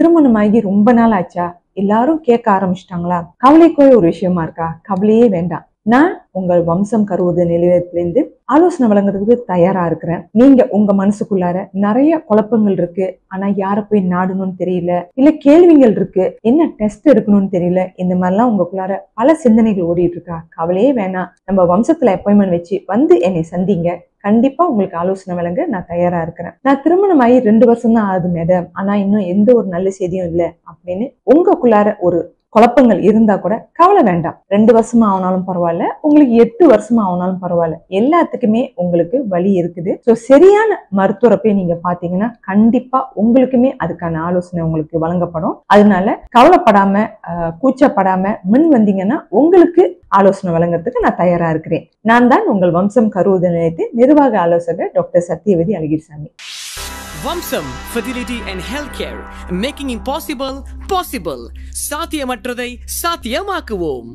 திருமணமாகி ரொம்ப நாள் ஆச்சா? எல்லாரும் கேட்க ஆரம்பிச்சிட்டாங்களா? கவலைக்குரிய ஒரு விஷயமா இருக்கா? கவலையே வேண்டாம். நான் உங்கள் வம்சம் கருவுது நிலையத்திலிருந்து ஆலோசனை வழங்குறதுக்கு தயாரா இருக்கிறேன். நீங்க உங்க மனசுக்குள்ளார நிறைய குழப்பங்கள் இருக்கு. ஆனா யார போய் நாடணும்னு தெரியல, இல்ல கேள்விகள் இருக்கு, என்ன டெஸ்ட் எடுக்கணும்னு தெரியல, இந்த மாதிரிலாம் உங்களுக்குள்ளார பல சிந்தனைகள் ஓடிட்டு இருக்கா? கவலையே வேணாம். நம்ம வம்சத்துல அப்பாயின்மெண்ட் வச்சு வந்து என்னை சந்திங்க. கண்டிப்பா உங்களுக்கு ஆலோசனை வழங்க நான் தயாரா இருக்கிறேன். நான் திருமணமாகி 2 வருஷம் தான் ஆகுது மேடம், ஆனா இன்னும் எந்த ஒரு நல்ல செய்தியும் இல்லை அப்படின்னு உங்களுக்குள்ளார ஒரு குழப்பங்கள் இருந்தா கூட கவலை வேண்டாம். 2 வருஷமா ஆனாலும் பரவாயில்ல, உங்களுக்கு 8 வருஷமா ஆனாலும் பரவாயில்ல, எல்லாத்துக்குமே உங்களுக்கு வழி இருக்குது. சோ சரியான மருத்துவரை போய் நீங்க பாத்தீங்கன்னா கண்டிப்பா உங்களுக்குமே அதுக்கான ஆலோசனை உங்களுக்கு வழங்கப்படும். அதனால கவலைப்படாம கூச்சப்படாம முன் வந்தீங்கன்னா உங்களுக்கு ஆலோசனை வழங்குறதுக்கு நான் தயாரா இருக்கிறேன். நான் தான் உங்கள் வம்சம் கருவுதல் நிலையத்தின் நிர்வாக ஆலோசகர் doctor Sathyavathi Alagirisamy. Vamsam Fertility and Healthcare, making impossible possible. சாத்தியமற்றதை சாத்தியமாக்குவோம்.